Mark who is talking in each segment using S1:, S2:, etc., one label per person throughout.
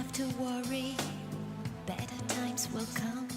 S1: have to worry, better times will come.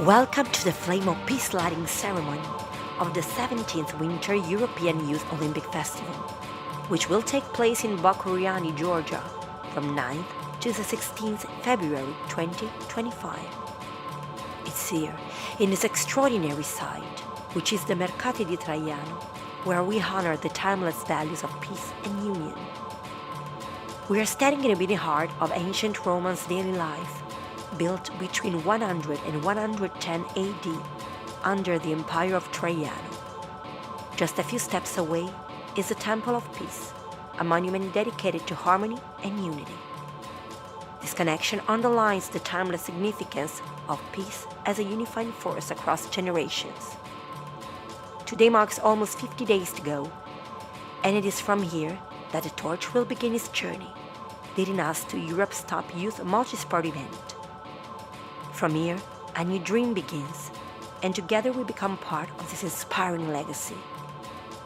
S2: Welcome to the Flame of Peace lighting ceremony of the 17th Winter European Youth Olympic Festival, which will take place in Bakuriani, Georgia, from 9th to the 16th February 2025. It's here, in this extraordinary site, which is the Mercati di Traiano, where we honor the timeless values of peace and union. We are standing in the beating heart of ancient Romans' daily life, built between 100 and 110 AD under the Empire of Traiano. Just a few steps away is the Temple of Peace, a monument dedicated to harmony and unity. This connection underlines the timeless significance of peace as a unifying force across generations. Today marks almost 50 days to go, and it is from here that the torch will begin its journey, leading us to Europe's top youth multi-sport event. From here, a new dream begins, and together we become part of this inspiring legacy.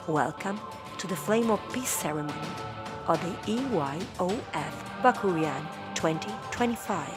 S2: Welcome to the Flame of Peace ceremony of the EYOF Bakuriani 2025.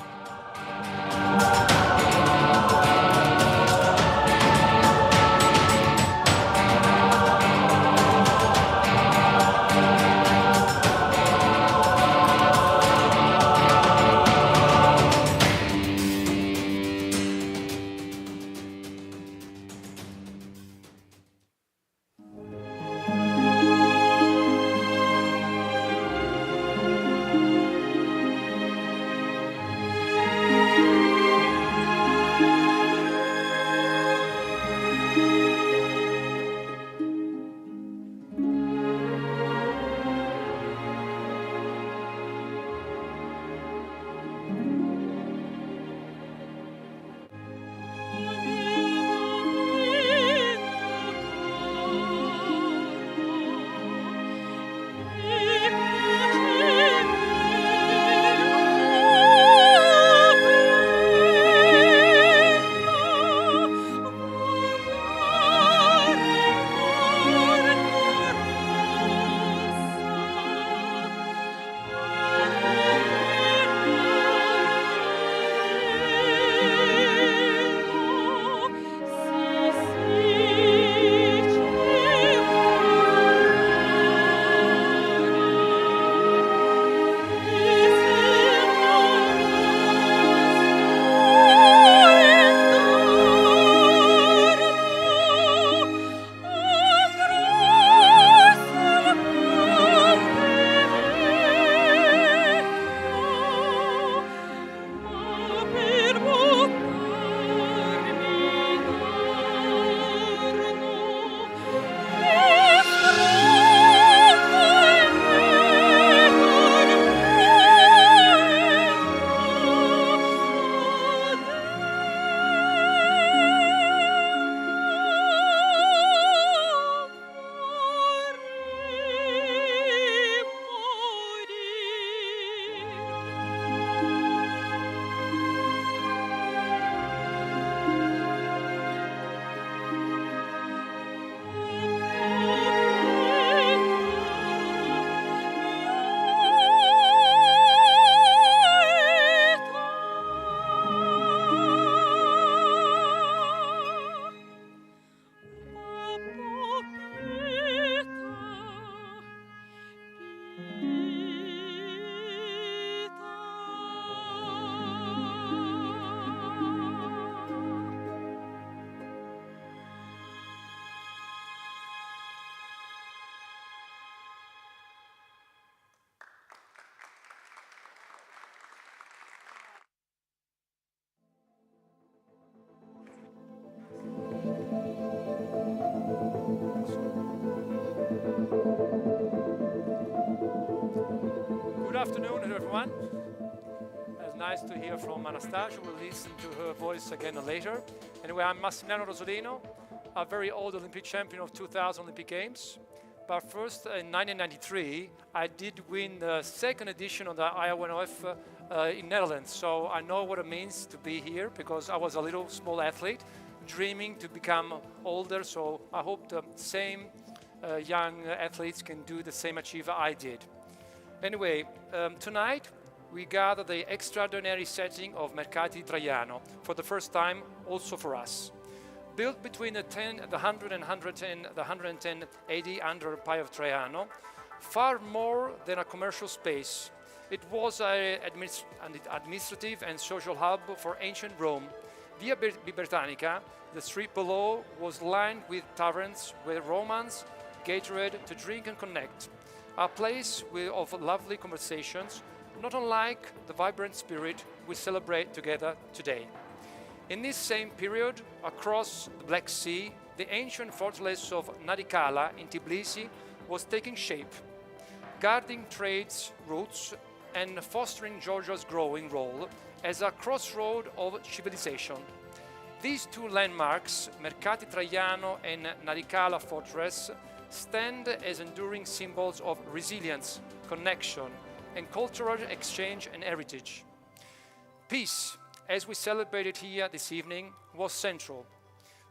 S3: everyone. It's nice to hear from Anastasia. We'll listen to her voice again later. Anyway, I'm Massimiliano Rosolino, a very old Olympic champion of 2000 Olympic Games. But first, in 1993, I did win the second edition of the EYOF in Netherlands. So I know what it means to be here because I was a little small athlete dreaming to become older. So I hope the same young athletes can do the same achievement I did. Anyway, tonight we gather the extraordinary setting of Mercati Traiano for the first time also for us. Built between the 100 and 110 AD under Empire of Traiano, far more than a commercial space. It was an administrative and social hub for ancient Rome. Via Britannica, the street below, was lined with taverns where Romans gathered to drink and connect. A place of lovely conversations, not unlike the vibrant spirit we celebrate together today. In this same period, across the Black Sea, the ancient fortress of Narikala in Tbilisi was taking shape, guarding trade's routes and fostering Georgia's growing role as a crossroad of civilization. These two landmarks, Mercati Traiano and Narikala Fortress, stand as enduring symbols of resilience, connection, and cultural exchange and heritage. Peace, as we celebrated here this evening, was central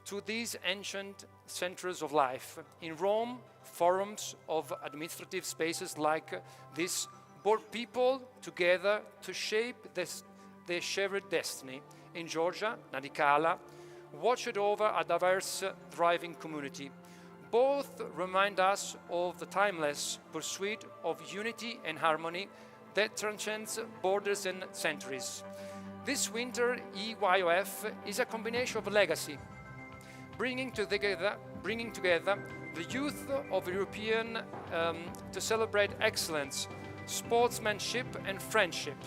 S3: to these ancient centers of life. In Rome, forums of administrative spaces like this brought people together to shape their shared destiny. In Georgia, Narikala watched over a diverse, thriving community. Both remind us of the timeless pursuit of unity and harmony that transcends borders and centuries. This winter, EYOF is a combination of legacy, bringing together the youth of European to celebrate excellence, sportsmanship and friendship.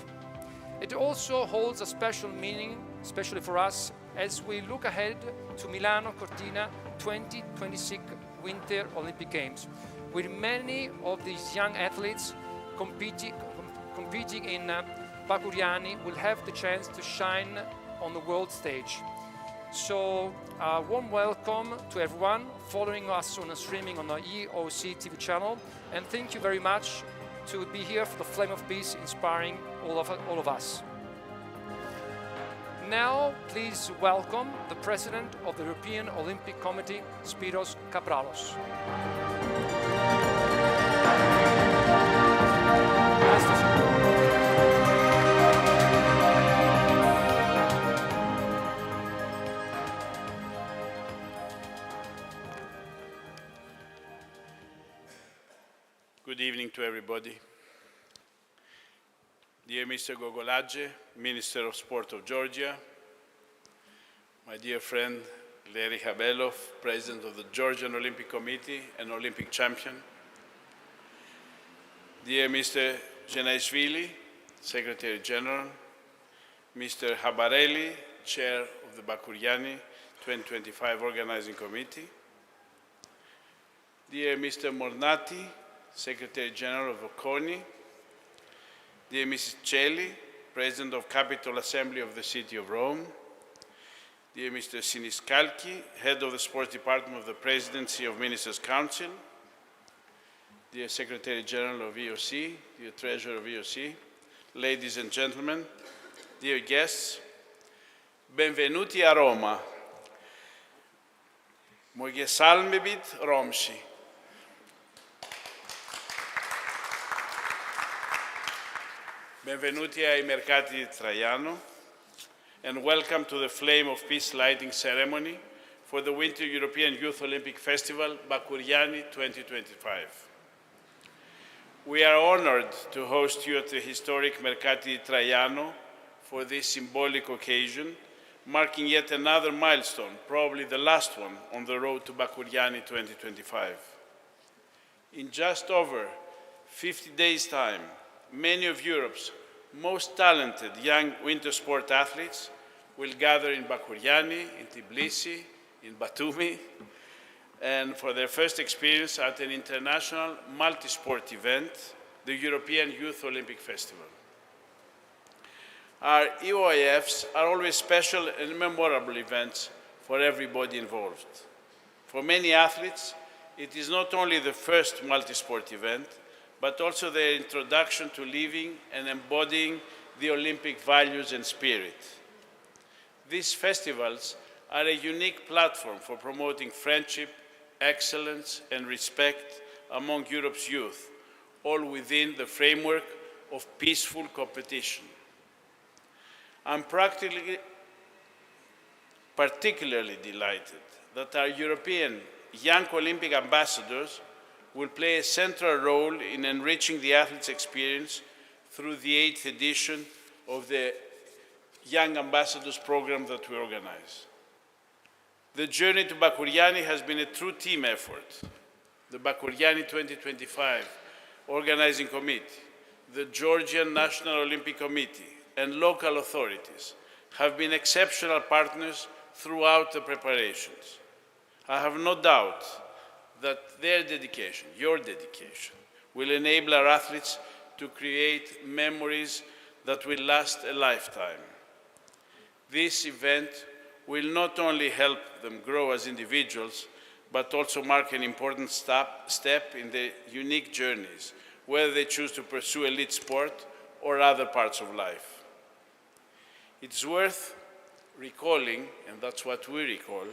S3: It also holds a special meaning, especially for us, as we look ahead to Milano Cortina 2026 Winter Olympic Games, with many of these young athletes competing in Bakuriani will have the chance to shine on the world stage. So a warm welcome to everyone following us on streaming on the EOC TV channel, and thank you very much to be here for the Flame of Peace, inspiring all of us. Now, please welcome the President of the European Olympic Committee, Spiros Kapralos.
S4: Good evening to everybody. Dear Mr. Gogolage, Minister of Sport of Georgia, my dear friend Leri Habelov, President of the Georgian Olympic Committee and Olympic champion, dear Mr. Genaishvili, Secretary General, Mr. Habareli, Chair of the Bakuriani 2025 Organizing Committee, dear Mr. Mornati, Secretary General of Oconee, dear Mrs. Celli, President of Capitol Assembly of the City of Rome, dear Mr. Siniskalki, Head of the Sports Department of the Presidency of Ministers' Council, dear Secretary General of EOC, dear Treasurer of EOC, ladies and gentlemen, dear guests, benvenuti a Roma. Moje salmebit Romshi. Benvenuti ai Mercati Traiano, and welcome to the Flame of Peace lighting ceremony for the Winter European Youth Olympic Festival, Bakuriani 2025. We are honored to host you at the historic Mercati Traiano for this symbolic occasion, marking yet another milestone, probably the last one, on the road to Bakuriani 2025. In just over 50 days' time, many of Europe's most talented young winter sport athletes will gather in Bakuriani, in Tbilisi, in Batumi, and for their first experience at an international multi-sport event, the European Youth Olympic Festival. Our EYOFs are always special and memorable events for everybody involved. For many athletes, it is not only the first multi-sport event, but also their introduction to living and embodying the Olympic values and spirit. These festivals are a unique platform for promoting friendship, excellence, and respect among Europe's youth, all within the framework of peaceful competition. I'm particularly delighted that our European young Olympic ambassadors will play a central role in enriching the athletes' experience through the 8th edition of the Young Ambassadors program that we organize. The journey to Bakuriani has been a true team effort. The Bakuriani 2025 Organizing Committee, the Georgian National Olympic Committee, and local authorities have been exceptional partners throughout the preparations. I have no doubt that their dedication, your dedication, will enable our athletes to create memories that will last a lifetime. This event will not only help them grow as individuals, but also mark an important step in their unique journeys, whether they choose to pursue elite sport or other parts of life. It's worth recalling, and that's what we recall,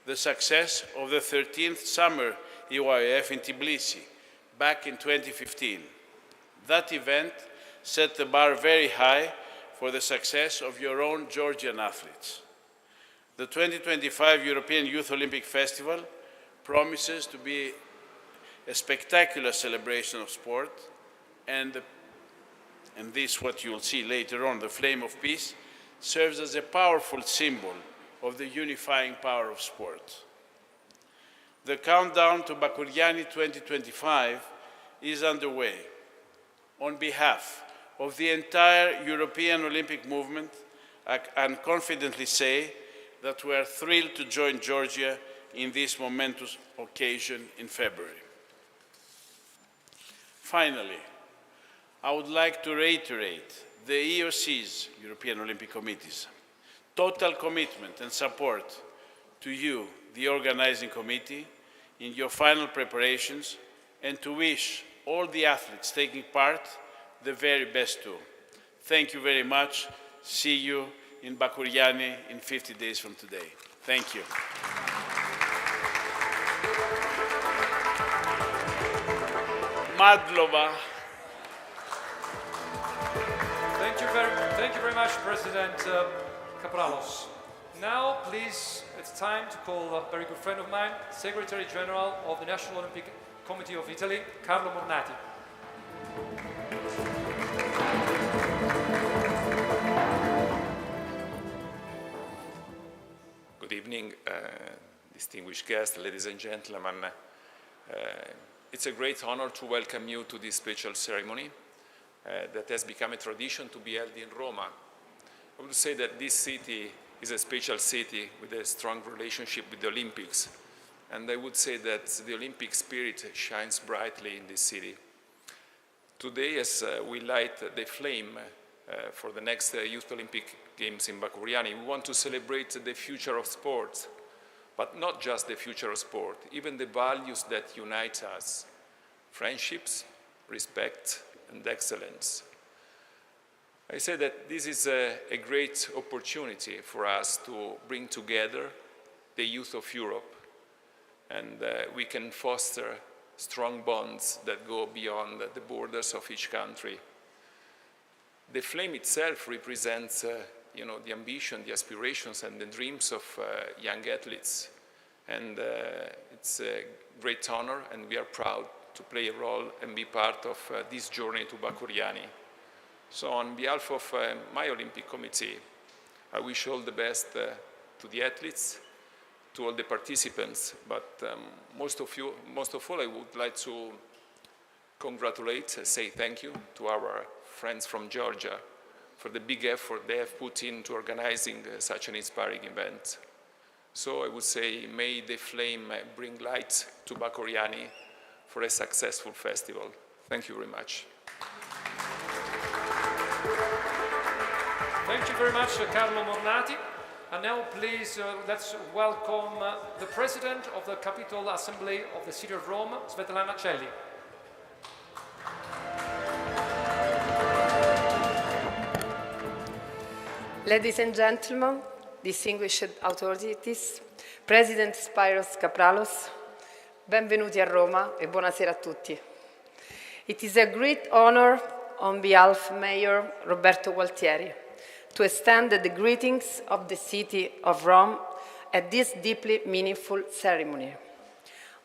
S4: the success of the 13th Summer EYOF in Tbilisi back in 2015. That event set the bar very high for the success of your own Georgian athletes. The 2025 European Youth Olympic Festival promises to be a spectacular celebration of sport, and this, what you'll see later on, the Flame of Peace, serves as a powerful symbol of the unifying power of sport. The countdown to Bakuriani 2025 is underway. On behalf of the entire European Olympic movement, I can confidently say that we are thrilled to join Georgia in this momentous occasion in February. Finally, I would like to reiterate the EOC's, European Olympic Committee's, total commitment and support to you, the organizing committee, in your final preparations, and to wish all the athletes taking part the very best too. Thank you very much. See you in Bakuriani in 50 days from today. Thank you. Madlova.
S3: Thank you very much, President Kapralos. Now, please, it's time to call a very good friend of mine, Secretary General of the National Olympic Committee of Italy, Carlo Mornati.
S5: Good evening, distinguished guests, ladies and gentlemen. It's a great honor to welcome you to this special ceremony that has become a tradition to be held in Roma. I would say that this city is a special city with a strong relationship with the Olympics. And I would say that the Olympic spirit shines brightly in this city. Today, as we light the flame for the next Youth Olympic Games in Bakuriani, we want to celebrate the future of sport, but not just the future of sport, even the values that unite us: friendships, respect, and excellence. I say that this is a great opportunity for us to bring together the youth of Europe, and we can foster strong bonds that go beyond the borders of each country. The flame itself represents the ambition, the aspirations, and the dreams of young athletes. And it's a great honor, and we are proud to play a role and be part of this journey to Bakuriani. So on behalf of my Olympic Committee, I wish all the best to the athletes, to all the participants, but most of all, I would like to congratulate, say thank you to our friends from Georgia for the big effort they have put into organizing such an inspiring event. So I would say, may the flame bring light to Bakuriani for a successful festival. Thank you very much.
S3: Thank you very much, Carlo Mornati. And now please let's welcome the President of the Capitol Assembly of the City of Rome, Svetlana Celli.
S6: Ladies and gentlemen, distinguished authorities, President Spyros Kapralos, benvenuti a Roma e buonasera a tutti. It is a great honor on behalf of Mayor Roberto Gualtieri to extend the greetings of the City of Rome at this deeply meaningful ceremony,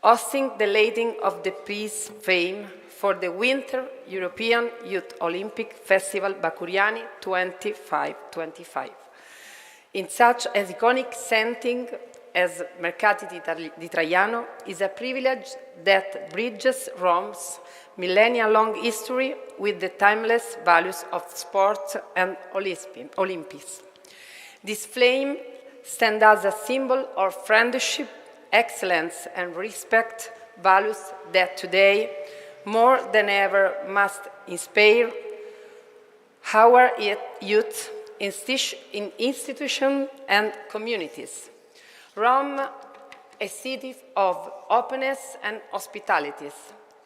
S6: hosting the lighting of the peace flame for the Winter European Youth Olympic Festival Bakuriani 2525. In such an iconic setting as Mercati di Traiano is a privilege that bridges Rome's millennia-long history with the timeless values of sport and Olympics. This flame stands as a symbol of friendship, excellence, and respect, values that today, more than ever, must inspire our youth in institutions and communities. Rome, a city of openness and hospitality,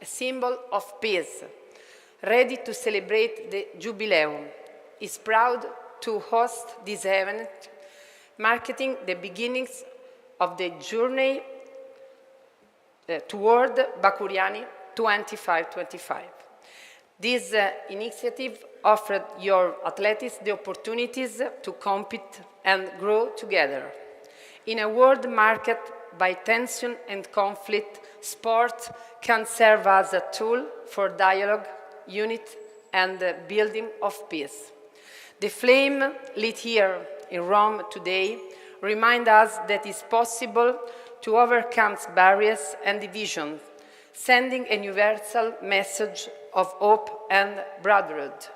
S6: a symbol of peace, ready to celebrate the Jubileum, is proud to host this event, marking the beginnings of the journey toward Bakuriani 2525. This initiative offered your athletes the opportunities to compete and grow together. In a world marked by tension and conflict, sport can serve as a tool for dialogue, unity, and the building of peace. The flame lit here in Rome today reminds us that it is possible to overcome barriers and division, sending a universal message of hope and brotherhood.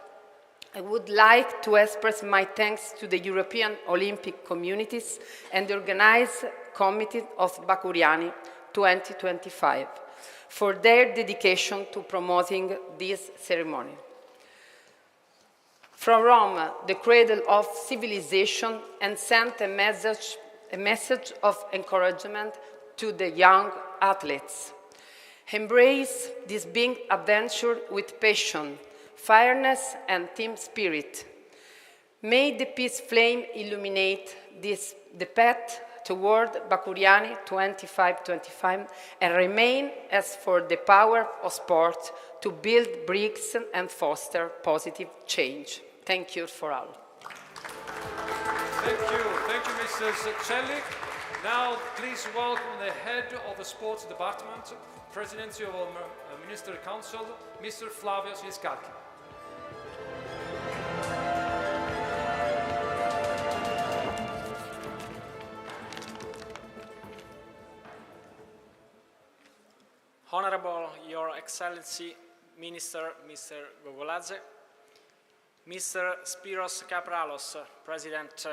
S6: I would like to express my thanks to the European Olympic communities and the organized committee of Bakuriani 2025 for their dedication to promoting this ceremony. From Rome, the cradle of civilization, and sent a message of encouragement to the young athletes. Embrace this big adventure with passion, fairness, and team spirit. May the peace flame illuminate the path toward Bakuriani 2525 and remain as for the power of sport to build bricks and foster positive change. Thank you for all.
S3: Thank you, Mrs. Celli. Now, please welcome the head of the sports department, Presidency of the Ministerial Council, Mr. Flavio Siniscalchi.
S7: Honorable Your Excellency, Minister Mr. Gogoladze, Mr. Spyros Kapralos, President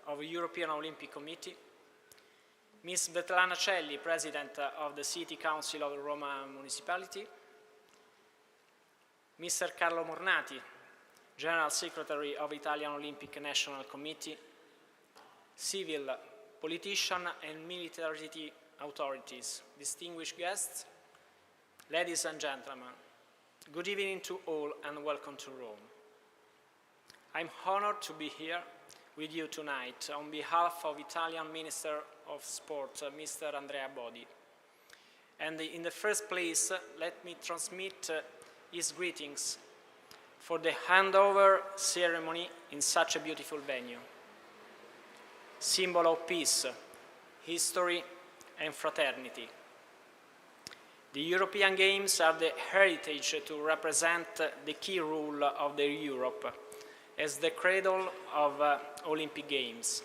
S7: of the European Olympic Committee, Ms. Svetlana Celli, President of the City Council of Roma Municipality, Mr. Carlo Mornati, General Secretary of Italian Olympic National Committee, civil, politician and military authorities, distinguished guests, ladies and gentlemen, good evening to all and welcome to Rome. I'm honored to be here with you tonight on behalf of Italian Minister of Sport, Mr. Andrea Bodi. And in the first place, let me transmit his greetings for the handover ceremony in such a beautiful venue. Symbol of peace, history, and fraternity. The European Games are the heritage to represent the key role of the Europe as the cradle of Olympic Games.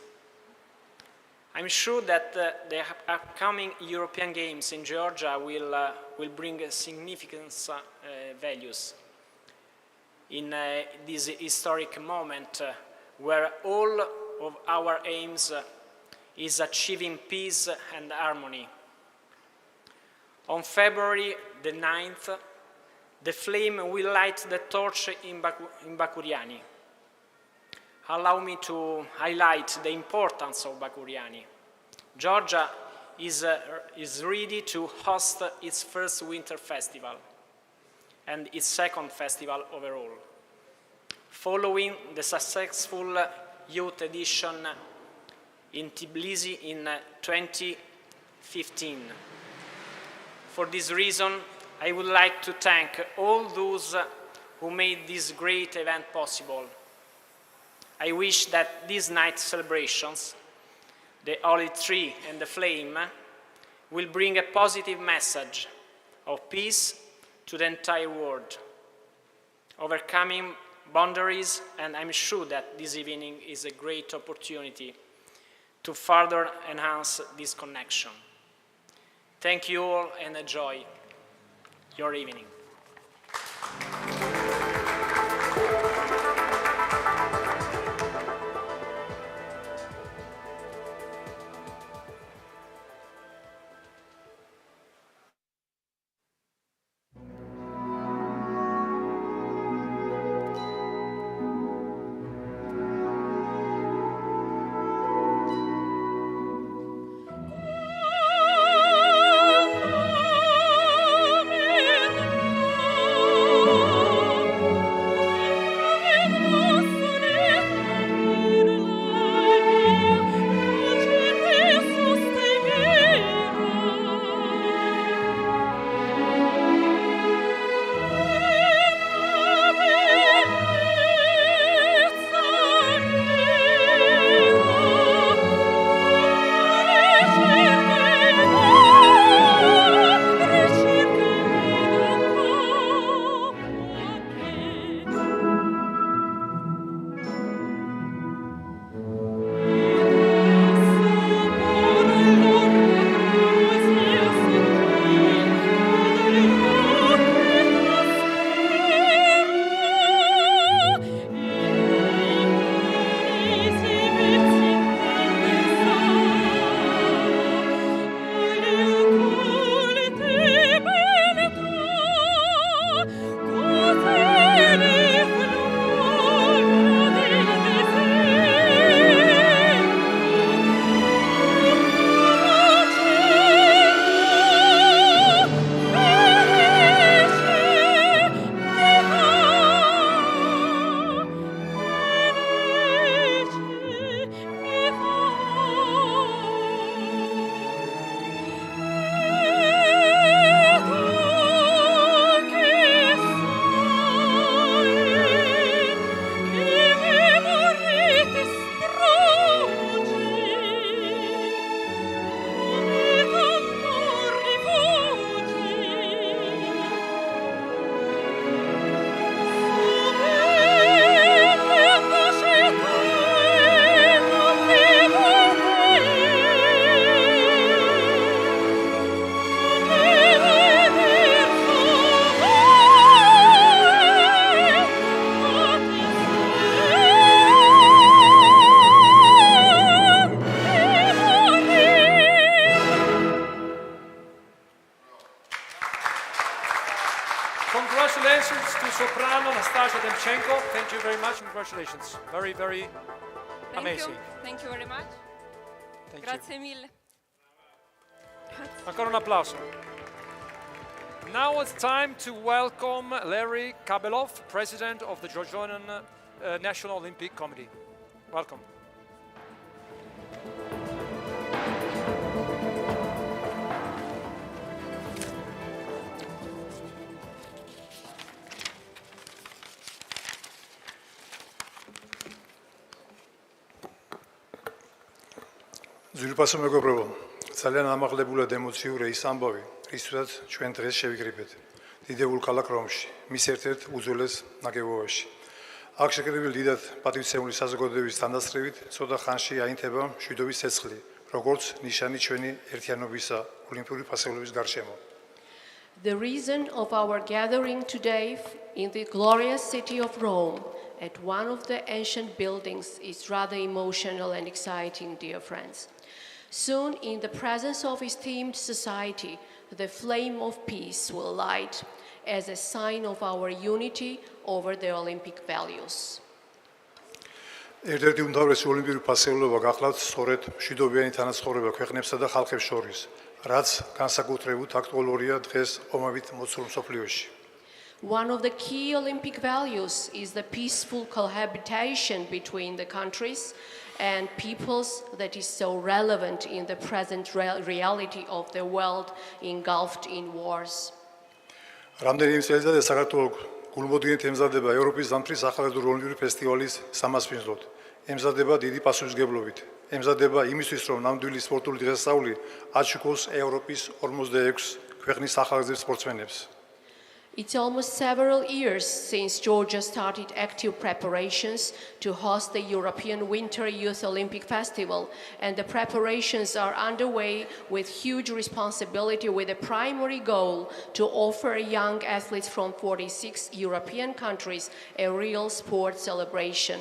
S7: I'm sure that the upcoming European Games in Georgia will bring significant values in this historic moment where all of our aims is achieving peace and harmony. On February the 9th, the flame will light the torch in Bakuriani. allow me to highlight the importance of Bakuriani. Georgia is ready to host its first winter festival and its second festival overall, following the successful youth edition in Tbilisi in 2015. For this reason, I would like to thank all those who made this great event possible. I wish that these night's celebrations, the Holy Tree and the Flame, will bring a positive message of peace to the entire world, overcoming boundaries, and I'm sure that this evening is a great opportunity to further enhance this connection. Thank you all and enjoy your evening.
S3: Congratulations to soprano Nastasia Demchenko. Thank you very much. Congratulations. Very, very amazing.
S8: Thank you very much.
S3: Thank
S8: Grazie
S3: you.
S8: mille.
S3: Ancora un applauso. Now it's time to welcome Larry Kabelov, President of the Georgian National Olympic Committee. Welcome.
S9: Զույգպասում եկողբրո, ძალიან ამაღლებულია ემოციური ის ამბავი, რისთვისაც ჩვენ დღეს შევიკრიბეთ. დიდებულ ქალაქ რომში, მის ერთ-ერთ უძველეს ნაგებობაში. აქ შეკრებილი დიდად პატივცემული საზოგადოების თანდასწრებით, ცოტა ხანში აინთება მშვიდობის ცეცხლი, როგორც ნიშანი ჩვენი ერთიანობისა ოლიმპიური ფასეულობის გარშემო.
S10: The reason of our gathering today in the glorious city of Rome at one of the ancient buildings is rather emotional and exciting, dear friends. Soon, in the presence of esteemed society, the flame of peace will light as a sign of our unity over the Olympic values.
S9: ერთ-ერთი უმთავრესი ოლიმპიური ფასეულობა გახლავთ სწორედ მშვიდობიანი თანაცხოვრება ქვეყნებსა და ხალხებს შორის, რაც განსაკუთრებით აქტუალურია დღეს ომებით მოცულ მსოფლიოში.
S10: One of the key Olympic values is the peaceful cohabitation between the countries and peoples that is so relevant in the present reality of the world engulfed in wars.
S9: რამდენიმე წელიწადია საქართველოს გულმოდგინედ ემზადება ევროპის ზამთრის ახალგაზრდული ოლიმპიური ფესტივალის სამასპინძლოდ. ემზადება დიდი პასუხისმგებლობით. ემზადება იმისთვის, რომ ნამდვილი სპორტული დღესასწაული აჩუქოს ევროპის 46 ქვეყნის ახალგაზრდა სპორტსმენებს.
S10: It's almost several years since Georgia started active preparations to host the European Winter Youth Olympic Festival, and the preparations are underway with huge responsibility, with a primary goal to offer young athletes from 46 European countries a real sport celebration.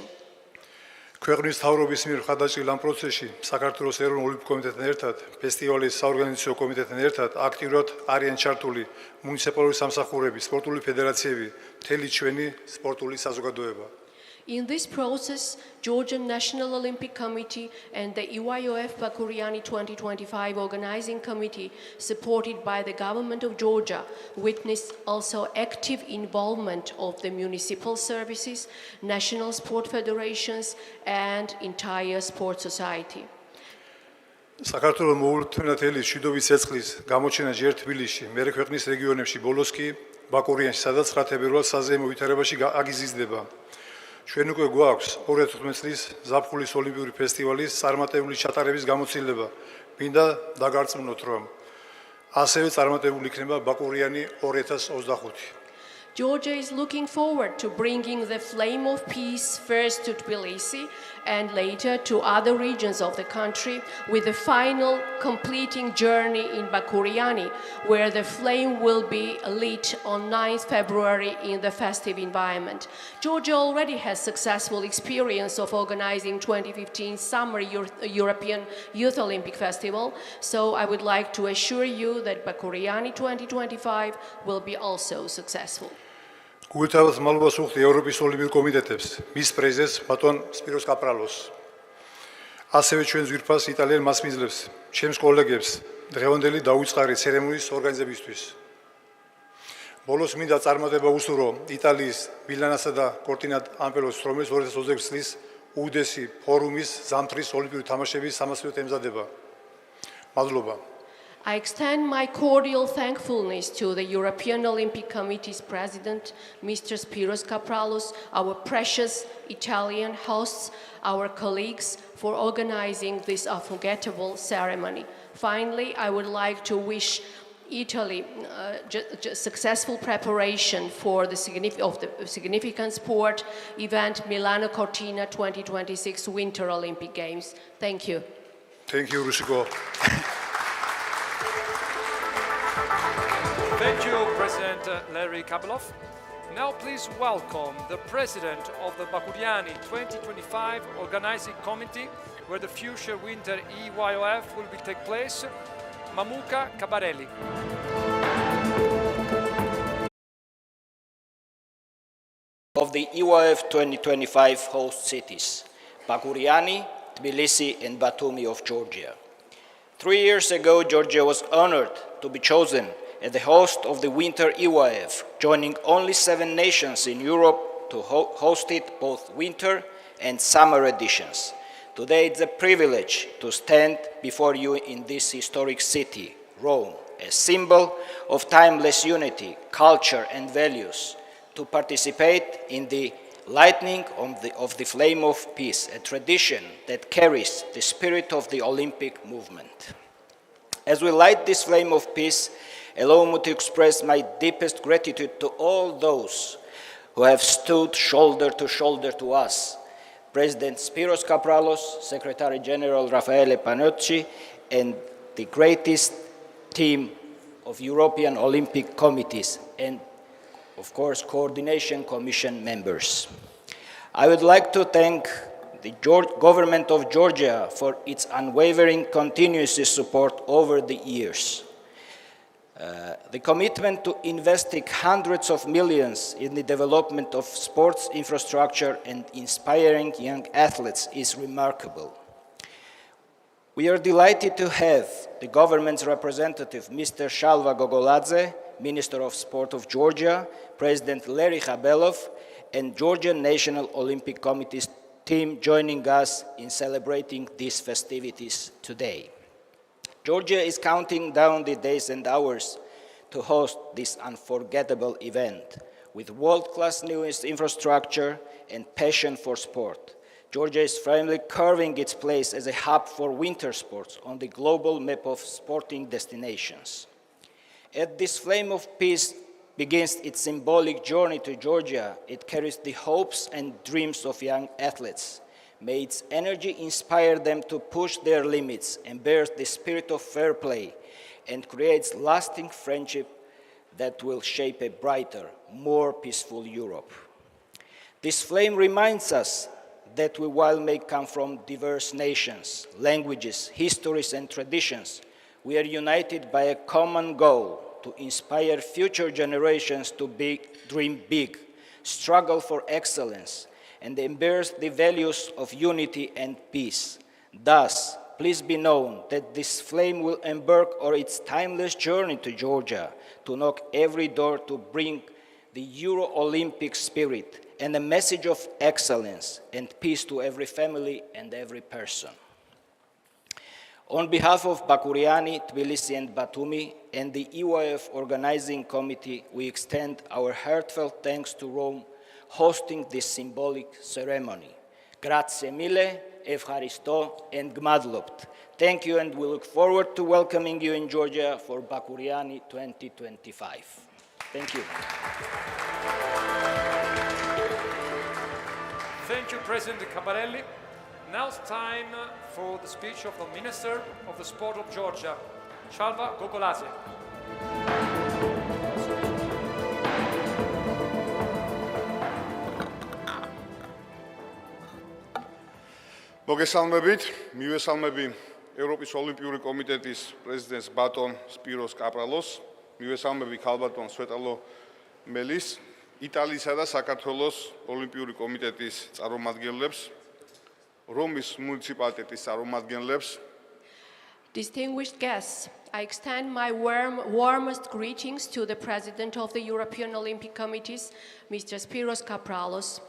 S9: ქვეყნის მთავრობის მიერ ხადაჭრილ ამ პროცესში საქართველოს ეროვნულ ოლიმპიურ კომიტეტთან ერთად, ფესტივალის საორგანიზაციო კომიტეტთან ერთად აქტიურად არიან ჩართული მუნიციპალური სამსახურები, სპორტული ფედერაციები, მთელი ჩვენი სპორტული საზოგადოება.
S10: In this process, Georgian National Olympic Committee and the EYOF Bakuriani 2025 Organizing Committee, supported by the government of Georgia, witnessed also active involvement of the municipal services, national sport federations, and entire sport society.
S9: საქართველოს მოულოდნელი მშვიდობის ცეცხლის გამოჩენა ჯერ თბილისში, მერე ქვეყნის რეგიონებში, ბოლოს კი ბაკურიანში, სადაც 9 თებერვალს საზეიმო ვითარებაში აგიზიზდება. ჩვენ უკვე გვაქვს 2015 წლის ზაფხულის ოლიმპიური ფესტივალის წარმატებული ჩატარების გამოცდილება. მინდა დაგარწმუნოთ, რომ ასევე წარმატებული იქნება ბაკურიანი 2025.
S10: Georgia is looking forward to bringing the flame of peace first to Tbilisi and later to other regions of the country, with the final completing journey in Bakuriani, where the flame will be lit on 9th February in the festive environment. Georgia already has successful experience of organizing 2015 Summer European Youth Olympic Festival, so I would like to assure you that Bakuriani 2025 will be also successful.
S9: გულთავად მალობას უხდი ევროპის ოლიმპიურ კომიტეტებს, მის პრეზიდენტს ბატონ სპიროს კაპრალოს. ასევე ჩვენ ზვირფას იტალიელ მასპინძლებს, ჩემს კოლეგებს დღევანდელი დაუწყარი ცერემონიის ორგანიზებისთვის. ბოლოს მინდა წარმატება უსურვო იტალიის მილანასა და კორტინა ამპელოს, რომელიც 2026 წლის უდესი ფორუმის ზამთრის ოლიმპიური თამაშების სამასპინძლოდ ემზადება. მადლობა.
S10: I extend my cordial thankfulness to the European Olympic Committee's president, Mr. Spiros Kapralos, our precious Italian hosts, our colleagues, for organizing this unforgettable ceremony. Finally, I would like to wish Italy successful preparation for the significant sport event Milano Cortina 2026 Winter Olympic Games. Thank you.
S9: Thank you, Rusiko.
S3: Thank you, President Larry Kabelov. Now please welcome the President of the Bakuriani 2025 Organizing Committee, where the future Winter EYOF will take place, Mamuka Cabarelli.
S8: Of the EYOF 2025 host cities, Bakuriani, Tbilisi, and Batumi of Georgia. 3 years ago, Georgia was honored to be chosen as the host of the Winter EYOF, joining only 7 nations in Europe to host it both winter and summer editions. Today it's a privilege to stand before you in this historic city, Rome, a symbol of timeless unity, culture, and values, to participate in the lighting of the flame of peace, a tradition that carries the spirit of the Olympic movement. As we light this flame of peace, allow me to express my deepest gratitude to all those who have stood shoulder to us. President Spiros Kapralos, Secretary General Raffaele Panocci, and the greatest team of European Olympic committees, and of course, Coordination Commission members. I would like to thank the government of Georgia for its unwavering continuous support over the years. The commitment to investing hundreds of millions in the development of sports infrastructure and inspiring young athletes is remarkable. We are delighted to have the government's representative, Mr. Shalva Gogoladze, Minister of Sport of Georgia, President Larry Khabelov, and Georgian National Olympic Committee's team joining us in celebrating these festivities today. Georgia is counting down the days and hours to host this unforgettable event. With world-class newest infrastructure and passion for sport, Georgia is firmly carving its place as a hub for winter sports on the global map of sporting destinations. As this flame of peace begins its symbolic journey to Georgia, it carries the hopes and dreams of young athletes. May its energy inspire them to push their limits, embrace the spirit of fair play, and create lasting friendship that will shape a brighter, more peaceful Europe. This flame reminds us that we, while may come from diverse nations, languages, histories, and traditions, we are united by a common goal to inspire future generations to dream big, struggle for excellence, and embrace the values of unity and peace. Thus, please be known that this flame will embark on its timeless journey to Georgia to knock every door to bring the Euro-Olympic spirit and a message of excellence and peace to every family and every person. On behalf of Bakuriani, Tbilisi, and Batumi, and the EYOF Organizing Committee, we extend our heartfelt thanks to Rome hosting this symbolic ceremony. Grazie mille, evcharisto, and gmadlobt. Thank you, and we look forward to welcoming you in Georgia for Bakuriani 2025. Thank you.
S3: Thank you, President Cabarelli. Now it's time for the speech of the Minister of the Sport of Georgia, Shalva Gogoladze.
S11: მოგესალმებით, მივესალმები ევროპის ოლიმპიური კომიტეტის პრეზიდენტს ბატონ სპიროს კაპრალოს, მივესალმები ქალბატონ სვეტალო მელის, იტალიისა და საქართველოს ოლიმპიური კომიტეტის წარმომადგენლებს, რომის მუნიციპალიტეტის წარმომადგენლებს.
S10: Distinguished guests, I extend my warmest greetings to the President of the European Olympic Committees, Mr. Spiros Kapralos,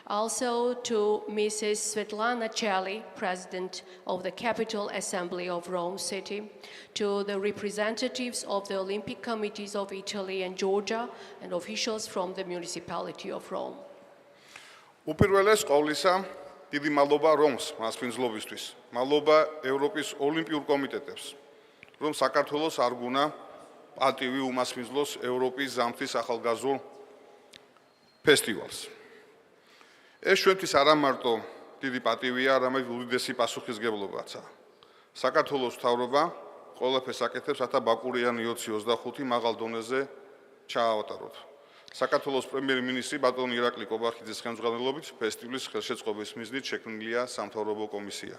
S10: also to Mrs. Svetlana Celli, President of the Capital Assembly of Rome City, to the representatives of the Olympic Committees of Italy and Georgia, and officials from the municipality of Rome.
S11: უპირველეს ყოვლისა, დიდი მადლობა რომს მასპინძლობისთვის, მადლობა ევროპის ოლიმპიურ კომიტეტებს, რომ საქართველოს არ გუნა პატივი უმასპინძლოს ევროპის ზამთრის ახალგაზრდულ ფესტივალს. ეს ჩვენთვის არა მარტო დიდი პატივია, არამედ უდიდესი პასუხისმგებლობაცაა. საქართველოს მთავრობა ყველაფერს აკეთებს, რათა ბაკურიანი 2025 მაღალ დონეზე ჩაავატაროთ. საქართველოს პრემიერ-მინისტრი ბატონი ირაკლი კობახიძის ხელმძღვანელობით ფესტივალის ხელშეწყობის მიზნით შექმნილია სამთავრობო კომისია.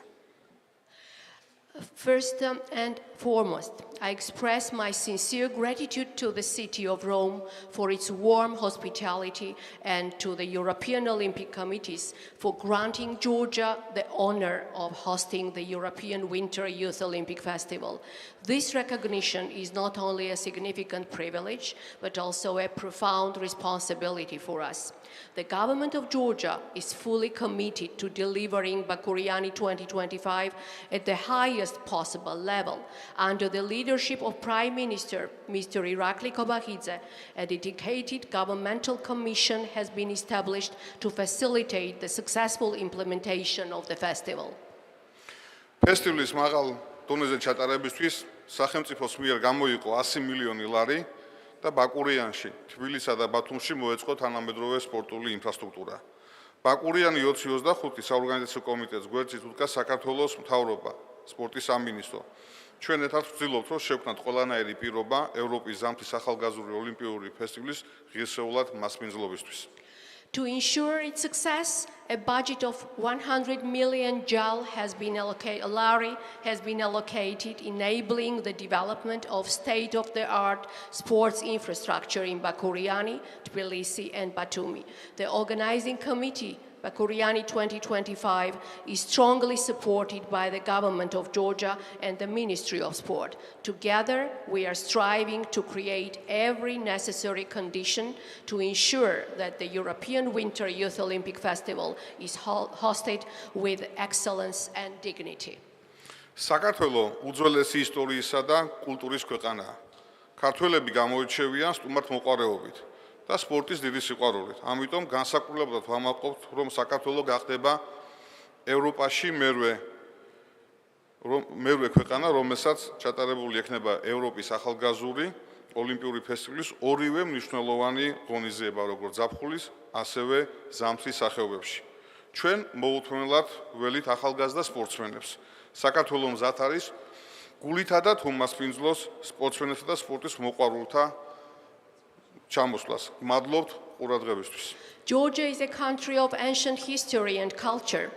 S10: First and foremost, I express my sincere gratitude to the city of Rome for its warm hospitality and to the European Olympic Committees for granting Georgia the honor of hosting the European Winter Youth Olympic Festival. This recognition is not only a significant privilege, but also a profound responsibility for us. The government of Georgia is fully committed to delivering Bakuriani 2025 at the highest possible level. Under the leadership of Prime Minister Mr. Irakli Kobakidze, a dedicated governmental commission has been established to facilitate the successful implementation of the festival.
S11: ფესტივალის მაღალ დონეზე ჩატარებისთვის სახელმწიფოს მიერ გამოიყო 100 მილიონი ლარი და ბაკურიანში, თბილისსა და ბათუმში მოეწყო თანამედროვე სპორტული ინფრასტრუქტურა. ბაკურიანი 2025 საორგანიზაციო კომიტეტს გვერდით უდგას საქართველოს მთავრობა, სპორტის სამინისტრო. ჩვენ ერთად ვცდილობთ, რომ შევქმნათ ყველანაირი პირობა ევროპის ზამთრის ახალგაზრდული ოლიმპიური ფესტივალის ღირსეულად მასპინძლობისთვის.
S10: To ensure its success, a budget of 100 million JAL has been allocated, enabling the development of state-of-the-art sports infrastructure in Bakuriani, Tbilisi, and Batumi. The organizing committee, Bakuriani 2025, is strongly supported by the government of Georgia and the Ministry of Sport. Together, we are striving to create every necessary condition to ensure that the European Winter Youth Olympic Festival is hosted with excellence and dignity.
S11: საქართველო უძველესი ისტორიისა და კულტურის ქვეყანაა. ქართველები გამოირჩევიან სტუმართ მოყვარეობით და სპორტის დიდი სიყვარულით. ამიტომ განსაკუთრებულად ვამაყობთ, რომ საქართველო გახდება ევროპაში მერვე ქვეყანა, რომელსაც ჩატარებული ექნება ევროპის ახალგაზრდული ოლიმპიური ფესტივალის ორივე მნიშვნელოვანი ღონისძიება, როგორც ზაფხულის, ასევე ზამთრის სახეობებში. ჩვენ მოუთმენლად ველით ახალგაზრდა სპორტსმენებს. საქართველო მზად არის გულითა და თუმასპინძლოს სპორტსმენებსა და სპორტის მოყვარულთა ჩამოსვლას. გმადლობთ ყურადღებისთვის.
S10: Georgia is a country of ancient history and culture.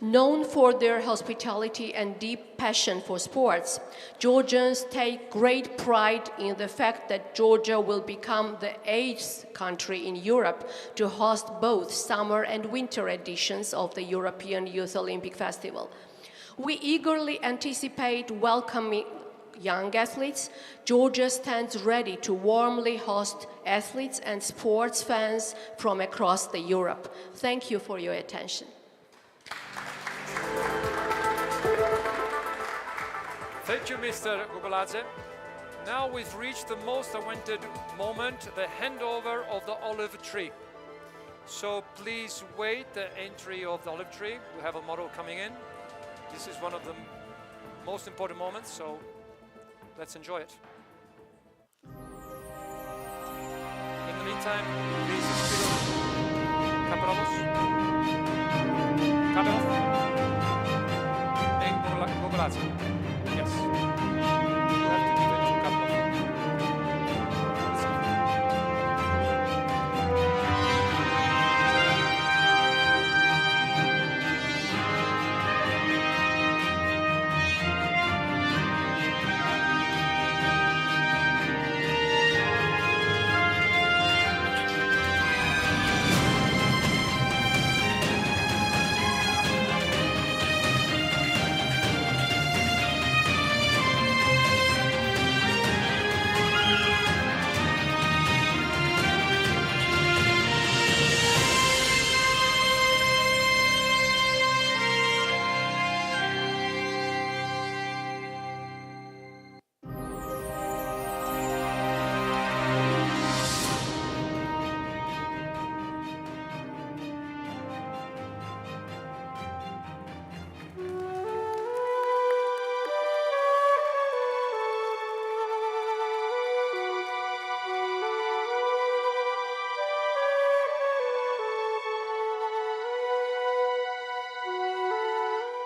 S10: Known for their hospitality and deep passion for sports, Georgians take great pride in the fact that Georgia will become the 8th country in Europe to host both summer and winter editions of the European Youth Olympic Festival. We eagerly anticipate welcoming young athletes. Georgia stands ready to warmly host athletes and sports fans from across Europe. Thank you for your attention.
S3: Thank you, Mr. Guguladze. Now we've reached the most awaited moment, the handover of the olive tree. So please wait the entry of the olive tree. We have a model coming in. This is one of the most important moments, so let's enjoy it. In the meantime, please Kapelos. And Guguladze. Yes. You have to give it to Kapelos.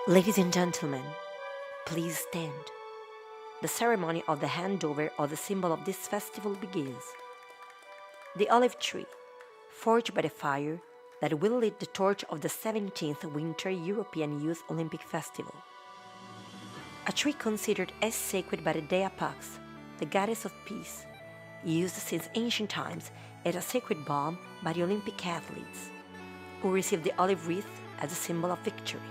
S2: Ladies and gentlemen, please stand. The ceremony of the handover of the symbol of this festival begins. The olive tree, forged by the fire, that will lead the torch of the 17th Winter European Youth Olympic Festival. A tree considered as sacred by the Dea Pax, the goddess of peace, used since ancient times as a sacred balm by the Olympic athletes, who received the olive wreath as a symbol of victory.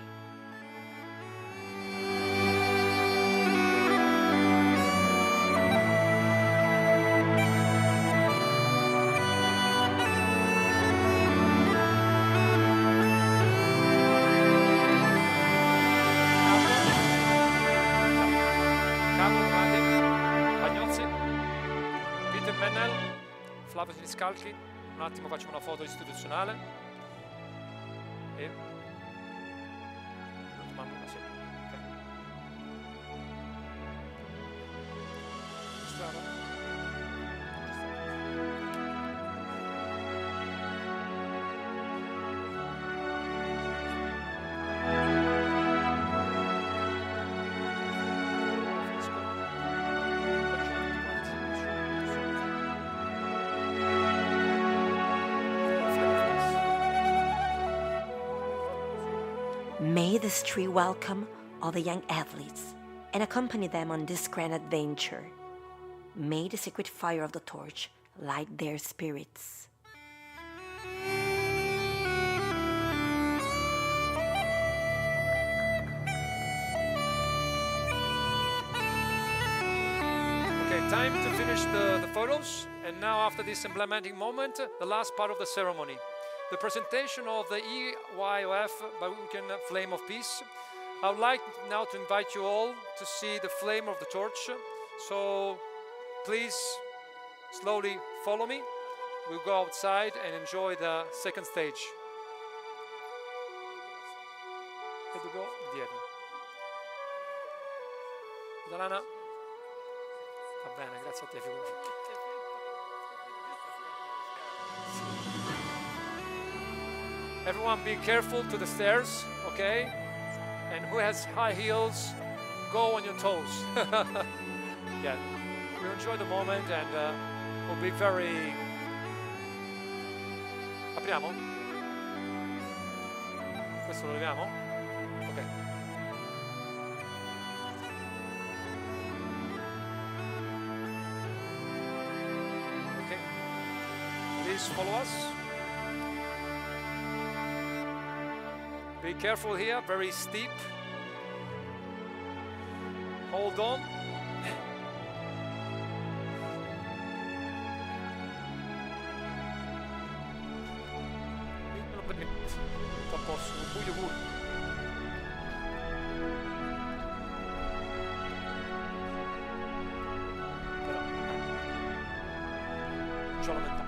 S3: Scalchi, un attimo facciamo una foto istituzionale e l'ultima sì.
S2: May this tree welcome all the young athletes and accompany them on this grand adventure. May the sacred fire of the torch light their spirits.
S3: Okay, time to finish the photos. And now after this emblematic moment, the last part of the ceremony. The presentation of the EYOF Bakuriani Flame of Peace. I would like now to invite you all to see the flame of the torch. So please slowly follow me. We'll go outside and enjoy the second stage. Vedo go dietro. Dalana. Va bene, grazie a te, figurati. Everyone be careful to the stairs, okay? And who has high heels, go on your toes. Yeah, we'll enjoy the moment and we'll be very... Apriamo? Questo lo leviamo? Ok. Okay. Please follow us. Be careful here, very steep. Hold on. Sta a posto, buio pure. Però, non c'ho la metà.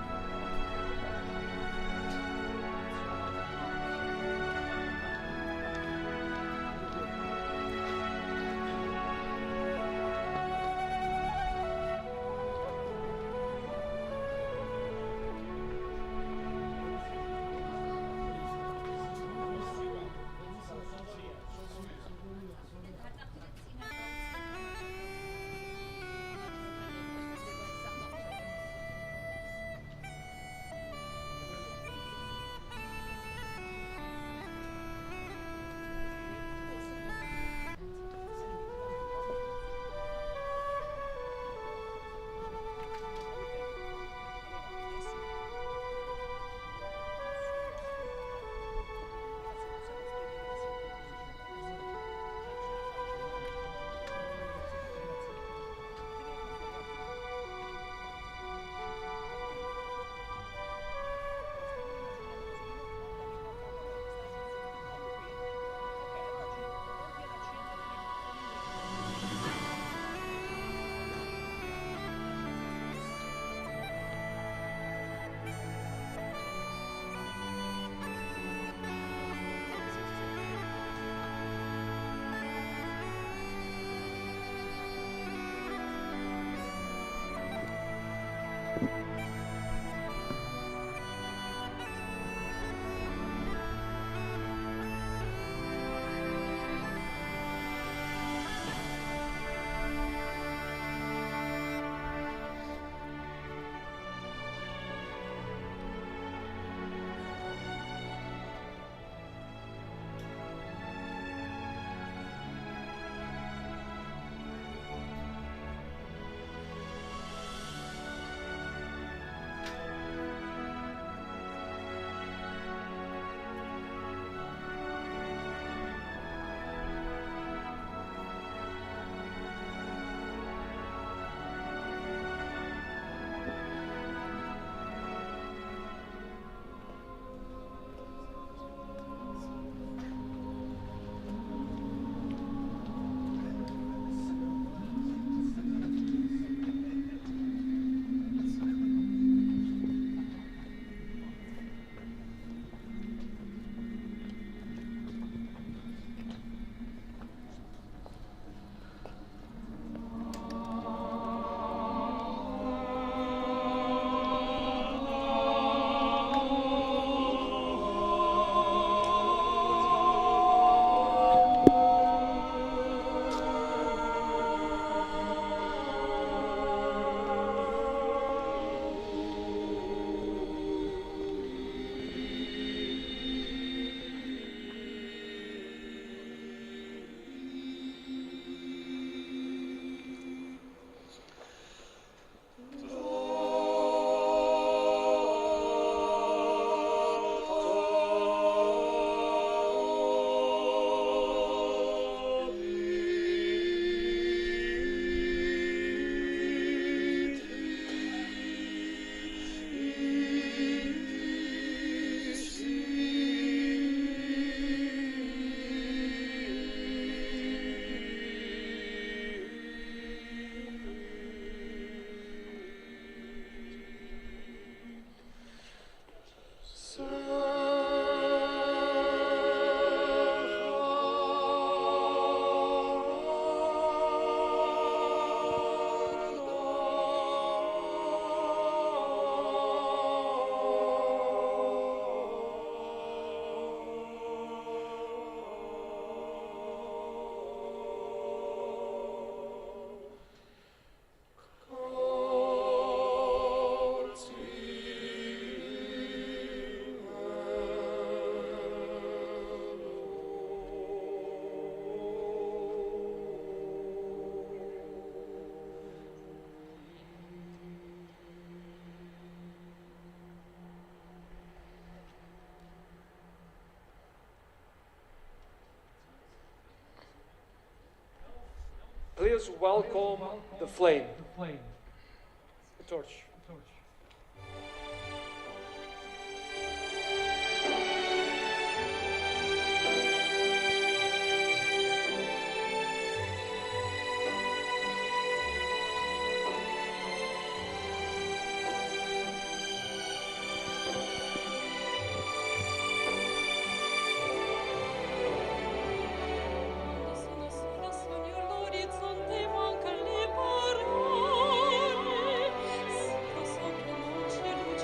S3: Please welcome the flame. The torch.
S12: L'orizzonte manca le parole, si lo so che non c'è luce.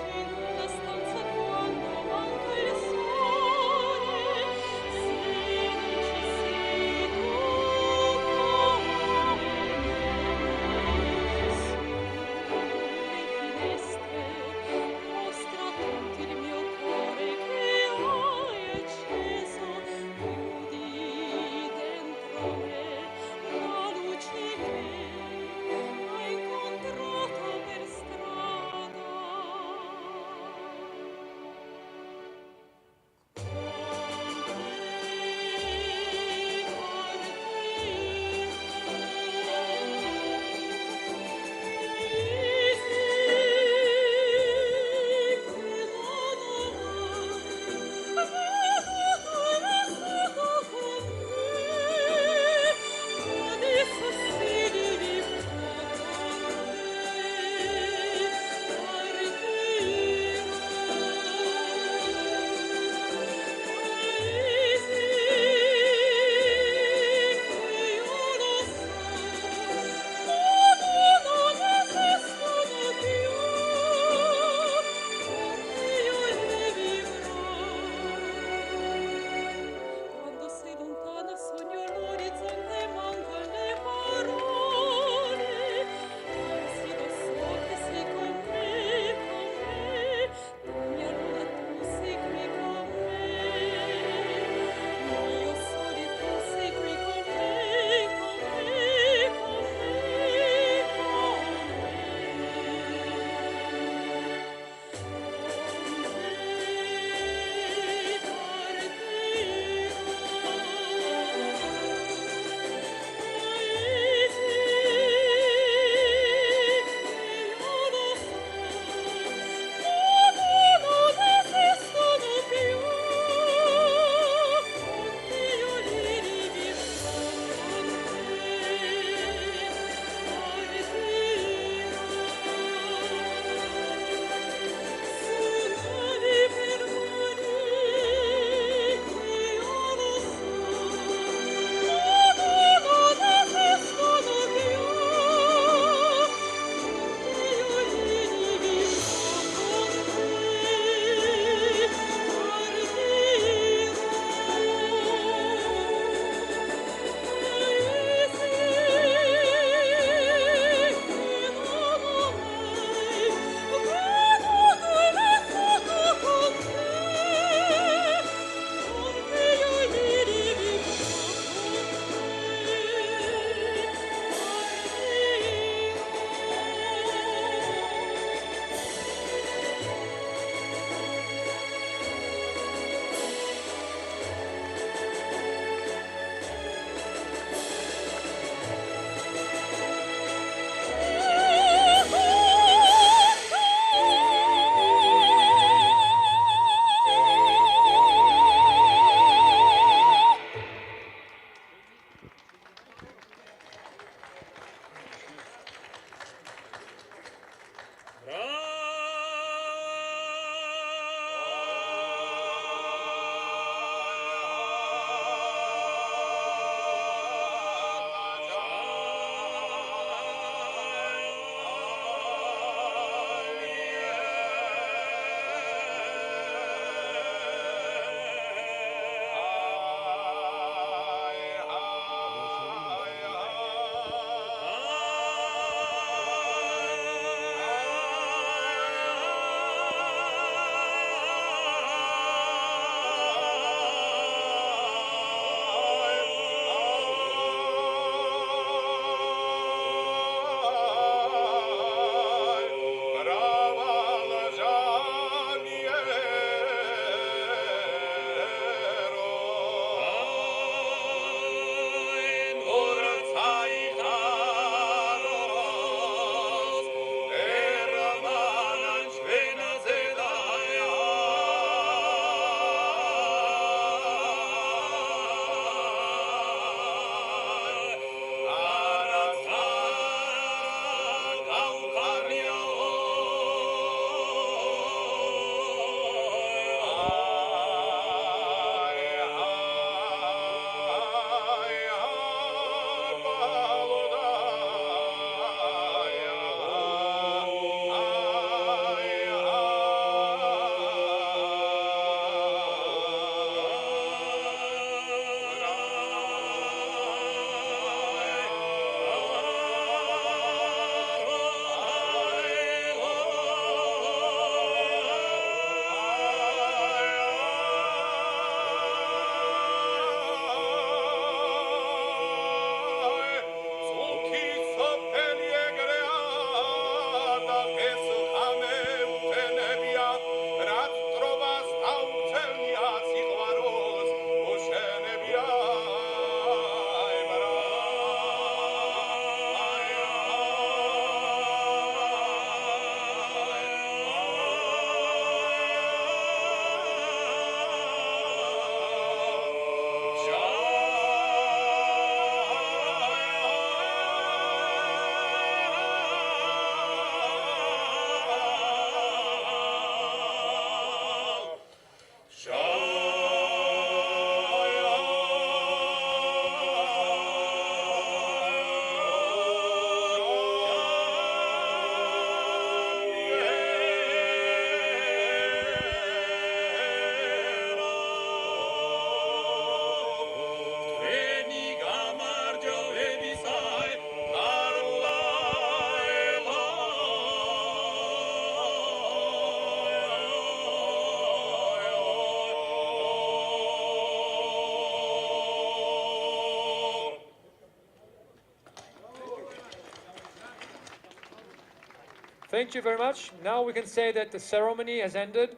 S3: Thank you very much. Now we can say that the ceremony has ended,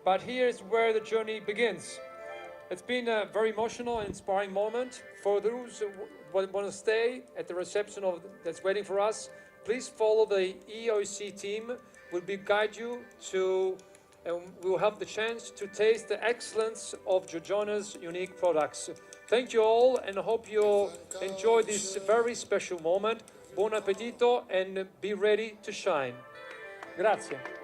S3: but here's where the journey begins. It's been a very emotional and inspiring moment. For those who want to stay at the reception that's waiting for us, please follow the EOC team. We'll guide you to, and we'll have the chance to taste the excellence of Giorgiona's unique products. Thank you all, and I hope you enjoy this very special moment. Buon appetito and be ready to shine. Grazie.